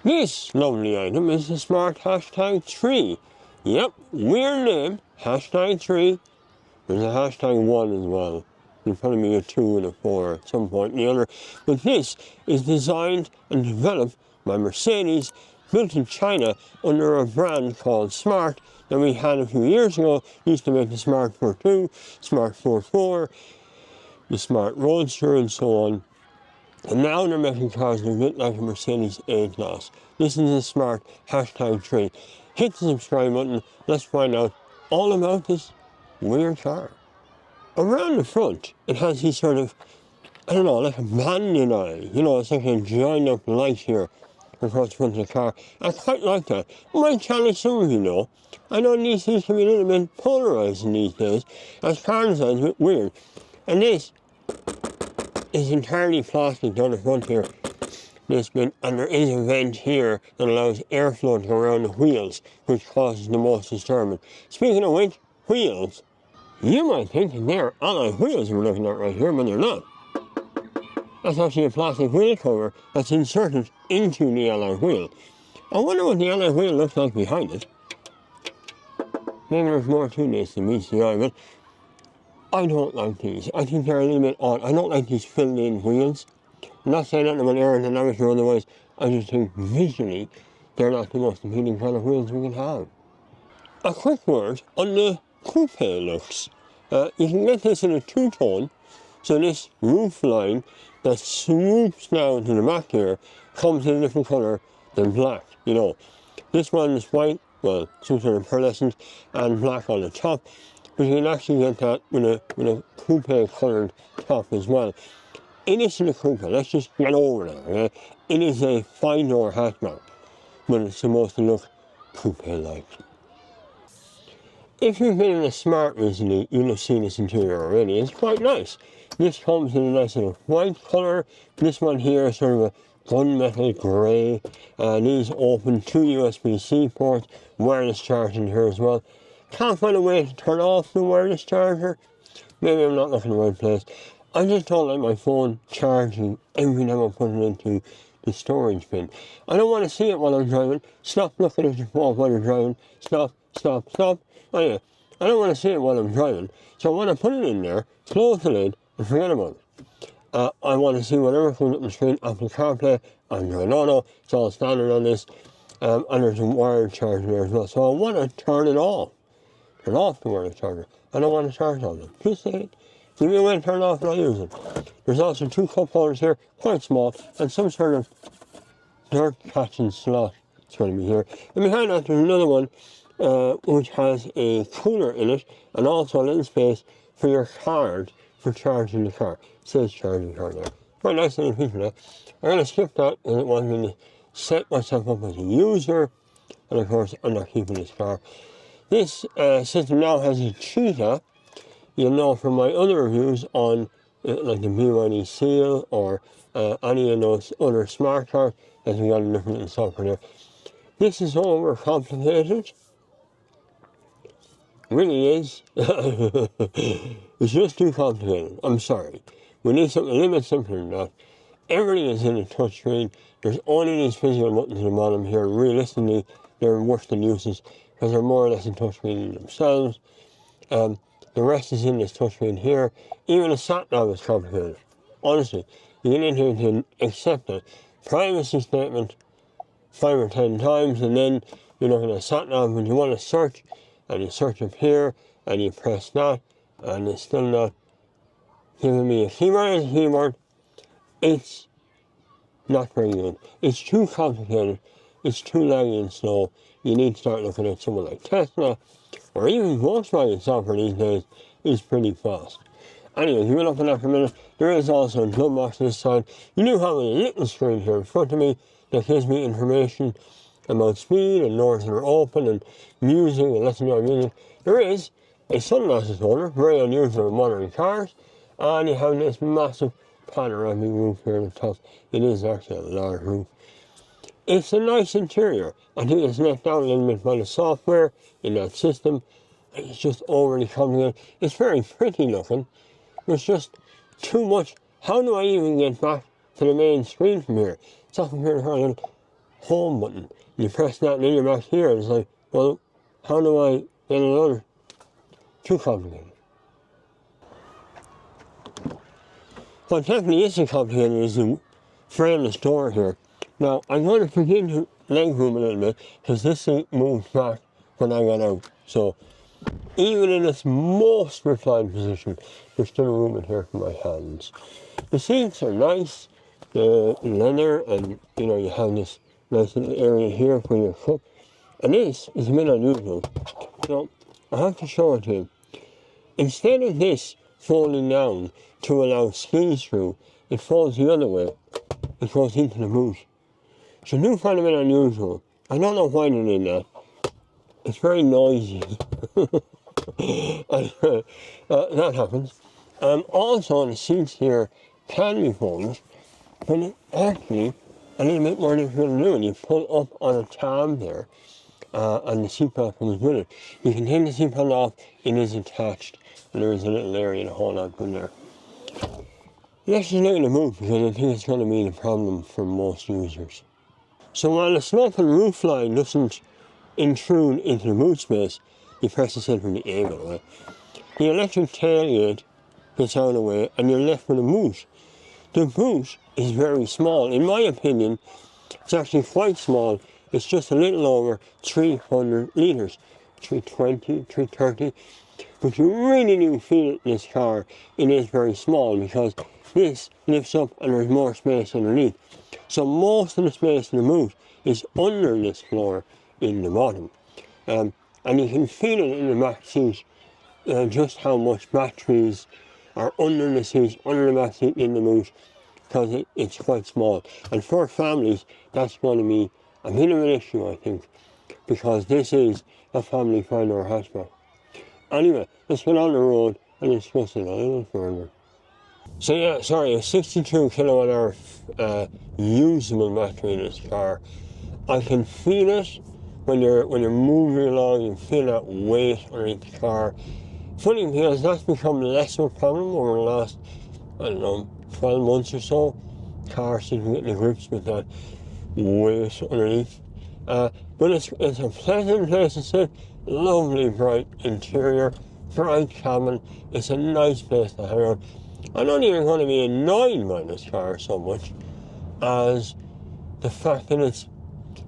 This lovely item is the smart hashtag 3. Yep, weird name, hashtag 3. There's a hashtag 1 as well. There'll probably be a 2 and a 4 at some point or the other. But this is designed and developed by Mercedes, built in China under a brand called Smart that we had a few years ago. Used to make the Smart 42, Smart 44, the Smart Roadster and so on. And now they're making cars that are a bit like a Mercedes A-Class. This is the Smart hashtag 3. Hit the subscribe button. Let's find out all about this weird car. Around the front, it has these sort of, I don't know, like a bandit eye. You know, it's like a joined up light here across the front of the car. I quite like that. Might challenge some of you though. I know these things can be a little bit polarizing these days, as car design is a bit weird. And this is entirely plastic down the front here. This bit, and there is a vent here that allows airflow to go around the wheels, which causes the most disturbance. Speaking of which, wheels, you might think that they're alloy wheels we're looking at right here, but they're not. That's actually a plastic wheel cover that's inserted into the alloy wheel. I wonder what the alloy wheel looks like behind it. Maybe there's more to this than meets the eye, but I don't like these. I think they're a little bit odd. I don't like these filled-in wheels. I'm not saying that about aerodynamics or otherwise. I just think visually they're not the most appealing kind of wheels we can have. A quick word on the coupe looks. You can get this in a two-tone, so this roof line that swoops down to the back here comes in a different colour than black, you know. This one is white, well, some sort of pearlescent, and black on the top, but you can actually get that with a coupe coloured top as well. It isn't a coupe, let's just get over that, okay? It is a 5-door hatchback, but it's supposed to look coupe-like. If you've been in a Smart recently, you'll have seen this interior already. It's quite nice. This comes in a nice little white colour. This one here is sort of a gunmetal grey. These open 2 USB-C ports, wireless charging here as well. Can't find a way to turn off the wireless charger. Maybe I'm not looking in the right place. I just don't like my phone charging every time I put it into the storage bin. I don't want to see it while I'm driving. Stop looking at your phone while you're driving. Stop, stop, stop. Oh yeah, I don't want to see it while I'm driving. So when I put it in there, close the lid and forget about it. I want to see whatever comes up the screen, Apple CarPlay, Android Auto. It's all standard on this. And there's a wired charger there as well. So I want to turn it off. Turn off the wireless charger. I don't want to charge on them. Just say it. Give me a way to turn it off and I'll use it. There's also 2 cup holders here, quite small, and some sort of dirt catching slot. It's going to be here. And behind that there's another one which has a cooler in it and also a little space for your card for charging the car. It says charging card there. Quite nice little feature there. I'm going to skip that because it wants me to set myself up as a user, and of course I'm not keeping this car. This system now has a cheetah. You'll know from my other reviews on like the BYD Seal or any of those other smart cars that we got a different software there. This is overcomplicated. Really is. It's just too complicated. I'm sorry. We need something a little bit simpler than that. Everything is in a touchscreen. There's only these physical buttons at the bottom here. Realistically, they're worse than useless because they're more or less in touchscreen themselves. The rest is in this touchscreen here. Even the sat-nav is complicated. Honestly, you get in here to accept it. Privacy statement 5 or 10 times, and then you're looking at sat-nav when you want to search, and you search up here, and you press that, and it's still not giving me a keyboard as a keyboard. It's not very good. It's too complicated. It's too laggy and slow. You need to start looking at someone like Tesla, or even Volkswagen software these days is pretty fast. Anyway, you up in that for a minute. There is also a glove box this side. You do have a little screen here in front of me that gives me information about speed and doors that are open and music and lets me know music. There is a sunglasses holder, very unusual in modern cars, and you have this massive panoramic roof here at the top. It is actually a large roof. It's a nice interior. I think it's let down a little bit by the software in that system. It's just overly complicated. It's very pretty looking. It's just too much. How do I even get back to the main screen from here? It's up here, home button. You press that and then you're back here, and it's like, well, how do I get another? Too complicated. What definitely isn't complicated is the frameless door here. Now, I'm going to begin to leg room a little bit, because this thing moved back when I got out. So, even in its most reclined position, there's still room in here for my hands. The seats are nice, the leather, and you have this nice little area here for your cup. And this is a bit unusual. So, I have to show it to you. Instead of this folding down to allow squeeze through, it folds the other way. It goes into the boot. So I do find it a bit unusual. I don't know why they did that. It's very noisy. That happens. Also, the seats here can be folded, but it's actually a little bit more difficult to do. And you pull up on a tab there, and the seat belt comes with it. You can take the seat belt off, it is attached, and there is a little area to hold on to there. Let's just look at the boot, because I think it's going to be the problem for most users. So while the slope and roof line doesn't intrude into the boot space, you press the center of the A button. The electric tailgate gets out of the way, and you're left with a boot. The boot is very small. In my opinion, it's actually quite small. It's just a little over 300 litres, 320, 330. But you really do feel it in this car. It is very small, because this lifts up and there's more space underneath. So most of the space in the boot is under this floor in the bottom. And you can feel it in the back seat, just how much batteries are under the seats, under the back seat in the boot, because it's quite small. And for families, that's going to be a bit of an issue, I think, because this is a family 5-door hatchback. Anyway, let's get on the road and discuss it a little further. So yeah, sorry, a 62 kilowatt hour usable battery in this car. I can feel it when you're moving along. You feel that weight underneath the car. Funny, because that's become less of a problem over the last, 12 months or so. Cars seem to get the grips with that weight underneath. But it's a pleasant place to sit. Lovely bright interior, bright cabin. It's a nice place to hang out. I'm not even going to be annoyed by this car so much as the fact that it's,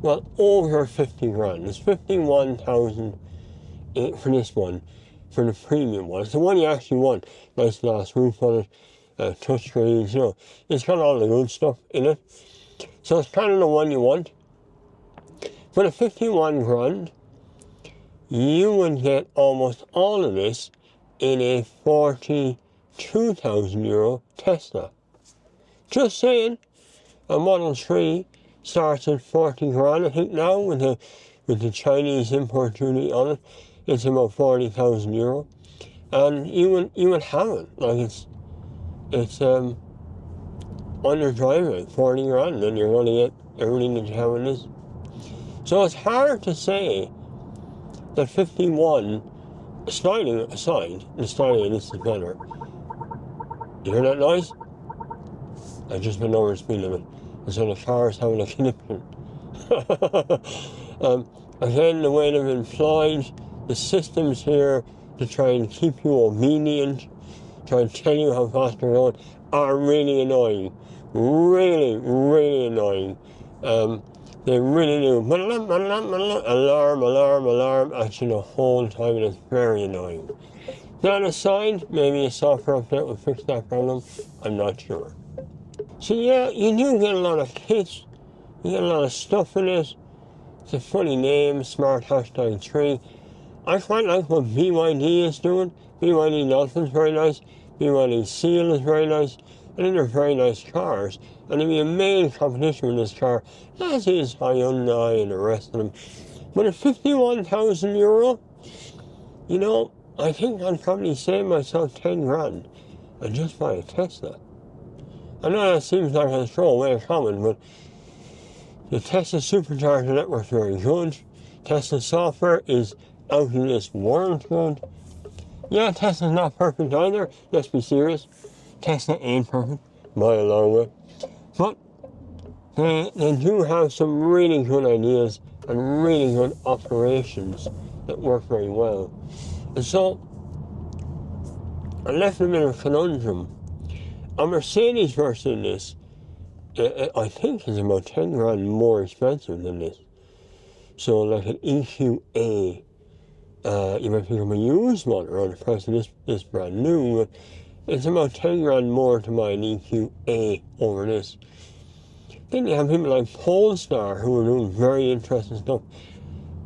well, over 50 grand. It's 51,000 for this one, for the premium one. It's the one you actually want. Nice glass roof on it, touch screens, it's got all the good stuff in it. So it's kind of the one you want. For the 51 grand, you would get almost all of this in a 42,000 euro Tesla. Just saying, a Model 3 starts at 40 grand, I think now, with the Chinese import duty on it. It's about 40,000 euro. And you would have it. Like it's under driveway, 40 grand, and you're going to get everything that you have in this. So it's hard to say that 51, styling aside, the styling of this is better. You hear that noise? I just went over the speed limit. And so the car is having a conniption. Again, the way they've employed the systems here to try and keep you obedient, try and tell you how fast you're going, are really annoying. Really, really annoying. They really do. Alarm, alarm, alarm. Actually, the whole time, it is very annoying. That aside, maybe a software update will fix that problem. I'm not sure. So yeah, you do get a lot of kits. You get a lot of stuff in it. It's a funny name, Smart Hashtag 3. I quite like what BYD is doing. BYD Dolphin's very nice. BYD Seal is very nice. I think they're very nice cars. And there'll be a main competition with this car, as is Hyundai and the rest of them. But at 51,000 euro, I think I'd probably save myself 10 grand and just buy a Tesla. I know that seems like a throwaway comment, but the Tesla supercharger network is very good. Tesla software is out of this world good. Yeah, Tesla's not perfect either, let's be serious. Tesla ain't perfect by a long way. But they do have some really good ideas and really good operations that work very well. And so, I left a bit of a conundrum. A Mercedes version of this, I think, is about 10 grand more expensive than this. So, like an EQA, you might pick up a used one around the price of this brand new, but it's about 10 grand more to buy an EQA over this. Then you have people like Polestar who are doing very interesting stuff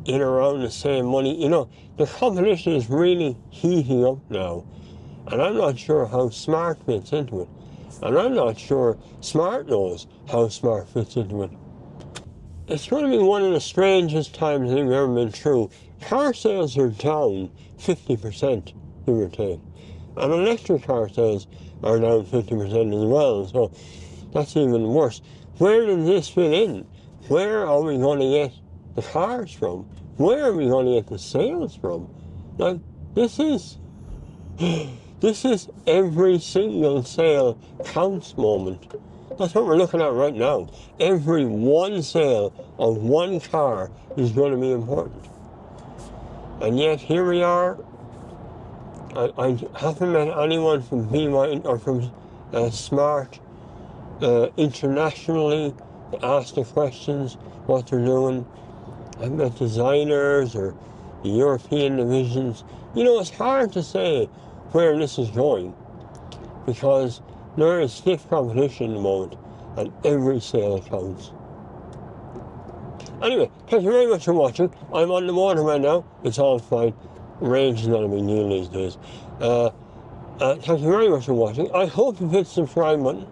in around the same money. You know, the competition is really heating up now, and I'm not sure how Smart fits into it. And I'm not sure Smart knows how Smart fits into it. It's going to be one of the strangest times I think we've ever been through. Car sales are down 50%, give or take. And electric car sales are down 50% as well, so that's even worse. Where does this fit in? Where are we going to get the cars from? Where are we going to get the sales from? Like, this is every single sale counts moment. That's what we're looking at right now. Every one sale of one car is going to be important. And yet here we are. I haven't met anyone from BYD or from Smart internationally to ask the questions, what they're doing. I've met designers or the European divisions. You know, it's hard to say where this is going because there is stiff competition at the moment and every sale counts. Anyway, thank you very much for watching. I'm on the water right now. It's all fine. Range is not a big deal these days. Thank you very much for watching. I hope you hit the subscribe button.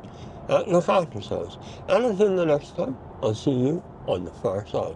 Look after yourselves. And until the next time, I'll see you on the far side.